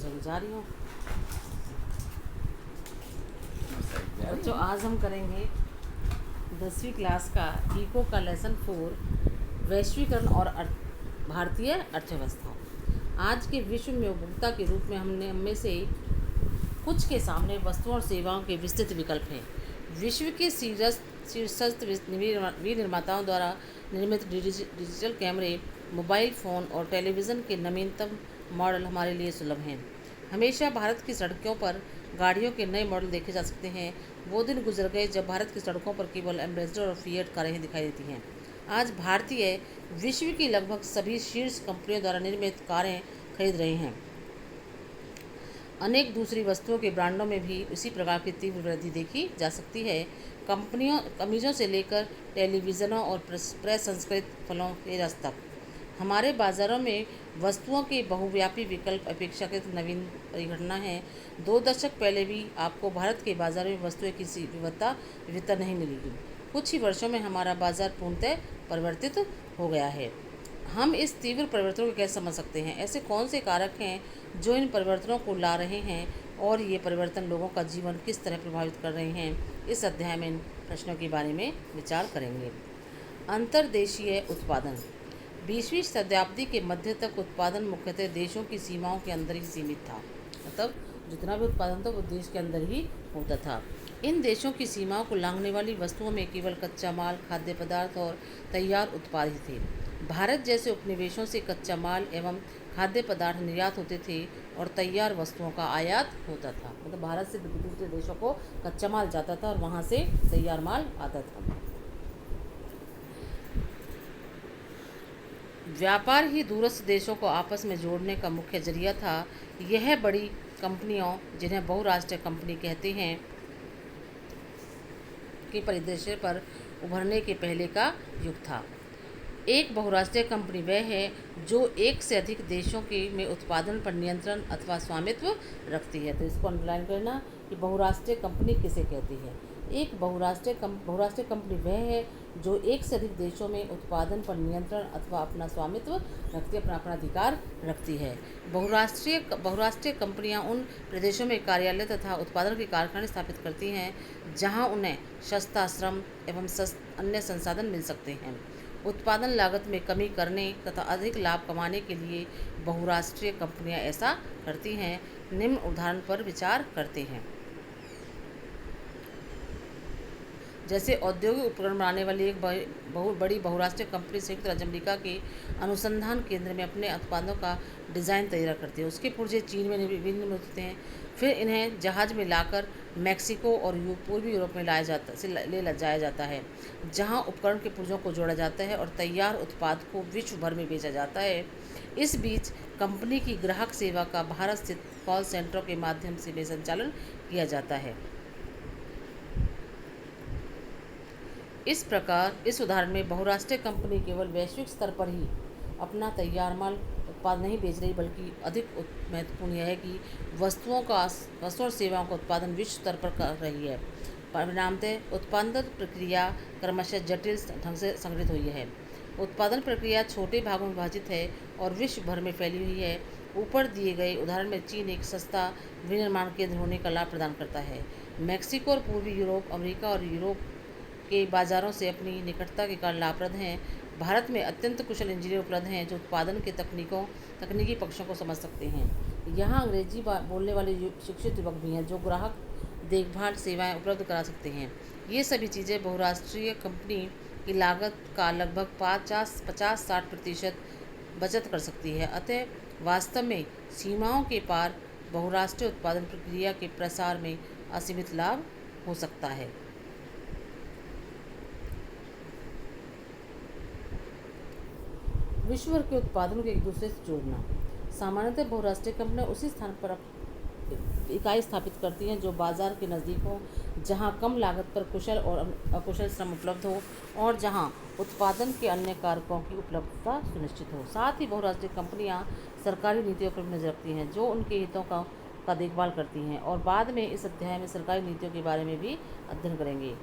चल जा रही हूँ। बच्चों, आज हम करेंगे 10वीं क्लास का इको का लेसन 4, वैश्वीकरण और भारतीय अर्थव्यवस्था। आज के विश्व में उपभोक्ता के रूप में हम में से कुछ के सामने वस्तुओं और सेवाओं के विस्तृत विकल्प हैं। विश्व के शीर्षस्थ विनिर्माताओं द्वारा निर्मित डिजिटल कैमरे, मोबाइल फ़ोन और टेलीविज़न के नवीनतम मॉडल हमारे लिए सुलभ हैं। हमेशा भारत की सड़कों पर गाड़ियों के नए मॉडल देखे जा सकते हैं। वो दिन गुजर गए जब भारत की सड़कों पर केवल एम्बेसडर और फिएट कारें ही दिखाई देती हैं। आज भारतीय विश्व की लगभग सभी शीर्ष कंपनियों द्वारा निर्मित कारें खरीद रहे हैं। अनेक दूसरी वस्तुओं के ब्रांडों में भी इसी प्रकार की तीव्र वृद्धि देखी जा सकती है। कंपनियों कमीजों से लेकर टेलीविज़नों और प्रसंस्कृत फलों के रस तक हमारे बाज़ारों में वस्तुओं के बहुव्यापी विकल्प अपेक्षाकृत नवीन परिघटना है। 2 दशक पहले भी आपको भारत के बाज़ार में वस्तुएं की विविधता नहीं मिलेगी। कुछ ही वर्षों में हमारा बाज़ार पूर्णतः परिवर्तित हो गया है। हम इस तीव्र परिवर्तनों को कैसे समझ सकते हैं? ऐसे कौन से कारक हैं जो इन परिवर्तनों को ला रहे हैं और ये परिवर्तन लोगों का जीवन किस तरह प्रभावित कर रहे हैं? इस अध्याय में इन प्रश्नों के बारे में विचार करेंगे। अंतर्देशीय उत्पादन। 20वीं शताब्दी के मध्य तक उत्पादन मुख्यतः देशों की सीमाओं के अंदर ही सीमित था। मतलब जितना भी उत्पादन था वो देश के अंदर ही होता था। इन देशों की सीमाओं को लांघने वाली वस्तुओं में केवल कच्चा माल, खाद्य पदार्थ और तैयार उत्पाद ही थे। भारत जैसे उपनिवेशों से कच्चा माल एवं खाद्य पदार्थ निर्यात होते थे और तैयार वस्तुओं का आयात होता था। मतलब भारत से दूसरे देशों को कच्चा माल जाता था और वहाँ से तैयार माल आता था। व्यापार ही दूरस्थ देशों को आपस में जोड़ने का मुख्य जरिया था। यह बड़ी कंपनियों, जिन्हें बहुराष्ट्रीय कंपनी कहते हैं, के परिदृश्य पर उभरने के पहले का युग था। एक बहुराष्ट्रीय कंपनी वह है जो एक से अधिक देशों के में उत्पादन पर नियंत्रण अथवा स्वामित्व रखती है। तो इसको अंडरलाइन करना कि बहुराष्ट्रीय कंपनी किसे कहती है। एक बहुराष्ट्रीय कंपनी वह है जो एक से अधिक देशों में उत्पादन पर नियंत्रण अथवा अपना स्वामित्व रखती है, अपना अधिकार रखती है। बहुराष्ट्रीय कंपनियां उन प्रदेशों में कार्यालय तथा उत्पादन के कारखाने स्थापित करती हैं जहां उन्हें सस्ता श्रम एवं अन्य संसाधन मिल सकते हैं। उत्पादन लागत में कमी करने तथा अधिक लाभ कमाने के लिए बहुराष्ट्रीय कंपनियां ऐसा करती हैं। निम्न उदाहरण पर विचार करते हैं। जैसे औद्योगिक उपकरण बनाने वाली एक बड़ी बहुराष्ट्रीय कंपनी संयुक्त राज्य अमेरिका के अनुसंधान केंद्र में अपने उत्पादों का डिज़ाइन तैयार करती है। उसके पुर्जे चीन में विनिर्मित होते हैं, फिर इन्हें जहाज़ में लाकर मैक्सिको और पूर्वी यूरोप में ले जाया जाता है, जहां उपकरण के पुर्जों को जोड़ा जाता है और तैयार उत्पाद को विश्व भर में बेचा जाता है। इस बीच कंपनी की ग्राहक सेवा का भारत स्थित कॉल सेंटरों के माध्यम से भी संचालन किया जाता है। इस प्रकार इस उदाहरण में बहुराष्ट्रीय कंपनी केवल वैश्विक स्तर पर ही अपना तैयार माल उत्पाद नहीं बेच रही, बल्कि अधिक महत्वपूर्ण यह है कि वस्तुओं और सेवाओं का उत्पादन विश्व स्तर पर कर रही है। परिणामतः उत्पादन प्रक्रिया क्रमशः जटिल ढंग से संगठित हुई है। उत्पादन प्रक्रिया छोटे भागों में विभाजित है और विश्व भर में फैली हुई है। ऊपर दिए गए उदाहरण में चीन एक सस्ता विनिर्माण केंद्र होने का लाभ प्रदान करता है। मैक्सिको और पूर्वी यूरोप, अमेरिका और यूरोप के बाज़ारों से अपनी निकटता के कारण लाभप्रद हैं। भारत में अत्यंत कुशल इंजीनियर उपलब्ध हैं जो उत्पादन के तकनीकी पक्षों को समझ सकते हैं। यहाँ अंग्रेजी बोलने वाले शिक्षित युवक भी हैं जो ग्राहक देखभाल सेवाएं उपलब्ध करा सकते हैं। ये सभी चीज़ें बहुराष्ट्रीय कंपनी की लागत का लगभग 50-60% बचत कर सकती है। अतः वास्तव में सीमाओं के पार बहुराष्ट्रीय उत्पादन प्रक्रिया के प्रसार में असीमित लाभ हो सकता है। विश्व भर के उत्पादनों को एक दूसरे से जोड़ना। सामान्यतः बहुराष्ट्रीय कंपनियां उसी स्थान पर इकाई स्थापित करती हैं जो बाजार के नज़दीक हो, जहां कम लागत पर कुशल और अकुशल श्रम उपलब्ध हो और जहां उत्पादन के अन्य कारकों की उपलब्धता सुनिश्चित हो। साथ ही बहुराष्ट्रीय कंपनियां सरकारी नीतियों पर नजर रखती हैं जो उनके हितों का देखभाल करती हैं, और बाद में इस अध्याय में सरकारी नीतियों के बारे में भी अध्ययन करेंगे।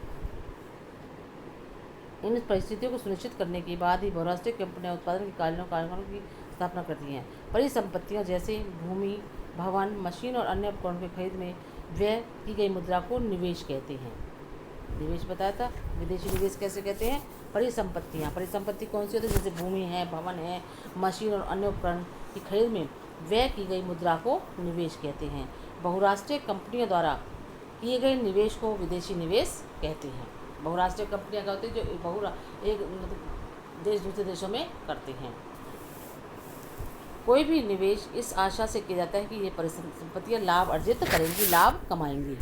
इन परिस्थितियों को सुनिश्चित करने के बाद ही बहुराष्ट्रीय कंपनियां उत्पादन के कारखानों की स्थापना करती हैं। परिसंपत्तियों जैसे भूमि, भवन, मशीन और अन्य उपकरण की खरीद में व्यय की गई मुद्रा को निवेश कहते हैं। निवेश बताया था। विदेशी निवेश कैसे कहते हैं? परिसंपत्तियाँ। परिसंपत्ति कौन सी होती है? जैसे भूमि है, भवन है, मशीन और अन्य उपकरण की खरीद में व्यय की गई मुद्रा को निवेश कहते हैं। बहुराष्ट्रीय कंपनियों द्वारा किए गए निवेश को विदेशी निवेश कहते हैं। बहुराष्ट्रीय कंपनियां क्या होती हैं? जो एक देश दूसरे देशों में करते हैं। कोई भी निवेश इस आशा से किया जाता है कि ये परिसंपत्तियां लाभ अर्जित करेंगी, लाभ कमाएंगी।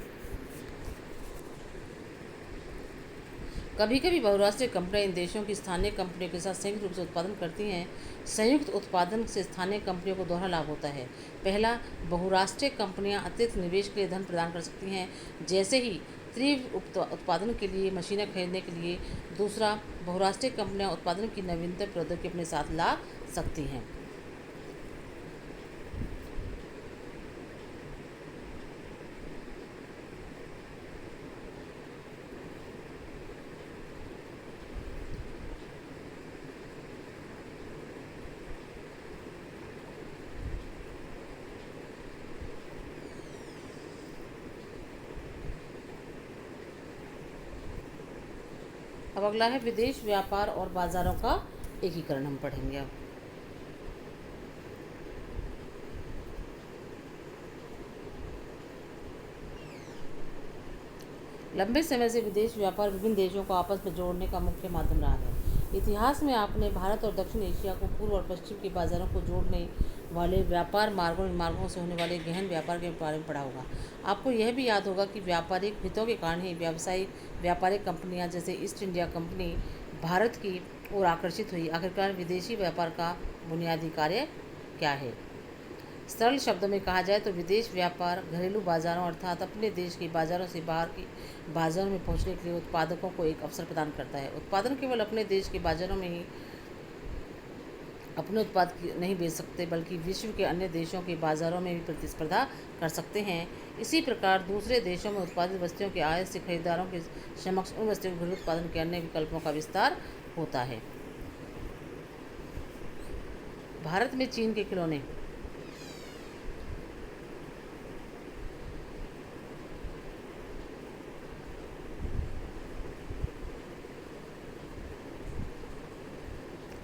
कभी कभी बहुराष्ट्रीय कंपनियां इन देशों की स्थानीय कंपनियों के साथ संयुक्त रूप से उत्पादन करती हैं। संयुक्त उत्पादन से स्थानीय कंपनियों को दोहरा लाभ होता है। पहला, बहुराष्ट्रीय कंपनियां अतिरिक्त निवेश के लिए धन प्रदान कर सकती हैं, जैसे ही तीव्र उत्पादन के लिए मशीनें खरीदने के लिए। दूसरा, बहुराष्ट्रीय कंपनियां उत्पादन की नवीनतम प्रौद्योगिकी अपने साथ ला सकती हैं। अब अगला है विदेश व्यापार और बाजारों का एकीकरण, हम पढ़ेंगे अब। लंबे समय से विदेश व्यापार विभिन्न देशों को आपस में जोड़ने का मुख्य माध्यम रहा है। इतिहास में आपने भारत और दक्षिण एशिया को पूर्व और पश्चिम के बाजारों को जोड़ने वाले व्यापार मार्गों से होने वाले गहन व्यापार के बारे में पढ़ा होगा। आपको यह भी याद होगा कि व्यापारिक हितों के कारण ही व्यापारिक कंपनियां जैसे ईस्ट इंडिया कंपनी भारत की ओर आकर्षित हुई। आखिरकार विदेशी व्यापार का बुनियादी कार्य क्या है? सरल शब्दों में कहा जाए तो विदेश व्यापार घरेलू बाजारों अर्थात अपने देश के बाजारों से बाहर के बाजारों में पहुंचने के लिए उत्पादकों को एक अवसर प्रदान करता है। उत्पादन केवल अपने देश के बाजारों में ही अपने उत्पाद नहीं बेच सकते, बल्कि विश्व के अन्य देशों के बाजारों में भी प्रतिस्पर्धा कर सकते हैं। इसी प्रकार दूसरे देशों में उत्पादित वस्तुओं के आयात से खरीदारों के समक्ष उन वस्तुओं के घरेलू उत्पादन के अन्य विकल्पों का विस्तार होता है। भारत में चीन के खिलौने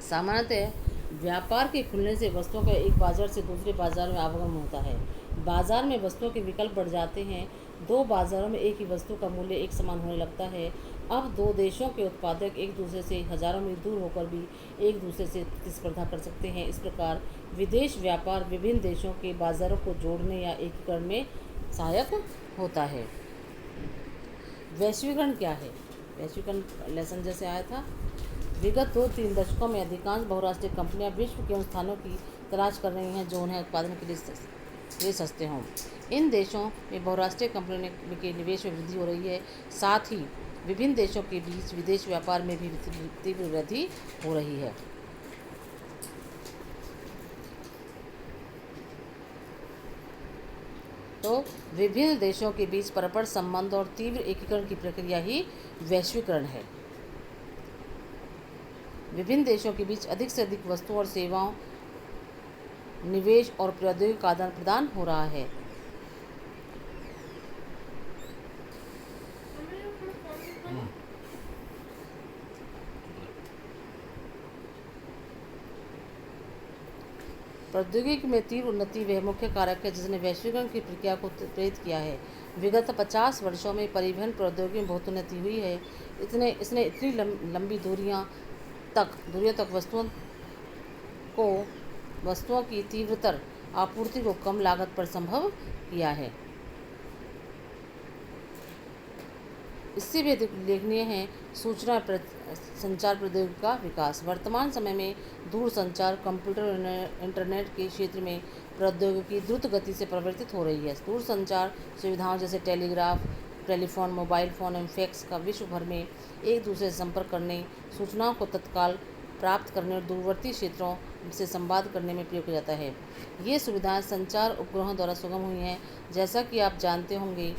सामान्यतः व्यापार के खुलने से वस्तुओं का एक बाजार से दूसरे बाजार में आवागमन होता है। बाजार में वस्तुओं के विकल्प बढ़ जाते हैं। दो बाजारों में एक ही वस्तु का मूल्य एक समान होने लगता है। अब दो देशों के उत्पादक एक दूसरे से हजारों मील दूर होकर भी एक दूसरे से प्रतिस्पर्धा कर सकते हैं। इस प्रकार विदेश व्यापार विभिन्न देशों के बाजारों को जोड़ने या एकीकरण में सहायक होता है। वैश्वीकरण क्या है? वैश्वीकरण लेसन जैसे आया था। विगत 2-3 दशकों में अधिकांश बहुराष्ट्रीय कंपनियां विश्व के उन स्थानों की तलाश कर रही हैं जो उन्हें उत्पादन के लिए सस्ते हों। इन देशों में बहुराष्ट्रीय कंपनियों के निवेश में वृद्धि हो रही है। साथ ही विभिन्न देशों के बीच विदेश व्यापार में भी तीव्र वृद्धि हो रही है। तो विभिन्न देशों के बीच परस्पर संबंध और तीव्र एकीकरण की प्रक्रिया ही वैश्वीकरण है। विभिन्न देशों के बीच अधिक से अधिक वस्तुओं और सेवाओं, निवेश और प्रौद्योगिकी का आदान प्रदान हो रहा है। प्रौद्योगिकी में तीव्र उन्नति वह मुख्य कारक है जिसने वैश्वीकरण की प्रक्रिया को प्रेरित किया है। विगत 50 वर्षों में परिवहन प्रौद्योगिकी में बहुत उन्नति हुई है। इसने इतनी लंबी दूरियों तक वस्तुओं की तीव्रतर आपूर्ति को कम लागत पर संभव किया है। इससे भी अधिक उल्लेखनीय है सूचना संचार प्रौद्योगिकी का विकास। वर्तमान समय में दूर संचार, कंप्यूटर और इंटरनेट के क्षेत्र में प्रौद्योगिकी द्रुत गति से परिवर्तित हो रही है। दूर संचार सुविधाओं जैसे टेलीफोन, मोबाइल फ़ोन एवं फैक्स का विश्व भर में एक दूसरे से संपर्क करने, सूचनाओं को तत्काल प्राप्त करने और दूरवर्ती क्षेत्रों से संवाद करने में प्रयोग किया जाता है। ये सुविधाएं संचार उपग्रहों द्वारा सुगम हुई हैं। जैसा कि आप जानते होंगे,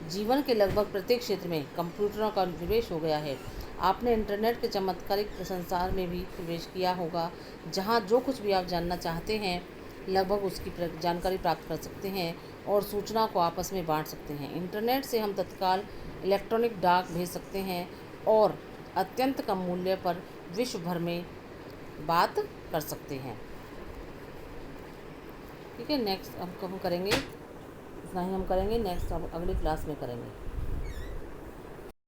जीवन के लगभग प्रत्येक क्षेत्र में कंप्यूटरों का निवेश हो गया है। आपने इंटरनेट के चमत्कारिक संसार में भी प्रवेश किया होगा, जहां जो कुछ भी आप जानना चाहते हैं लगभग उसकी जानकारी प्राप्त कर सकते हैं और सूचना को आपस में बांट सकते हैं। इंटरनेट से हम तत्काल इलेक्ट्रॉनिक डाक भेज सकते हैं और अत्यंत कम मूल्य पर विश्व भर में बात कर सकते हैं। ठीक है, नेक्स्ट अब हम करेंगे, इतना ही हम करेंगे, नेक्स्ट अब अगली क्लास में करेंगे।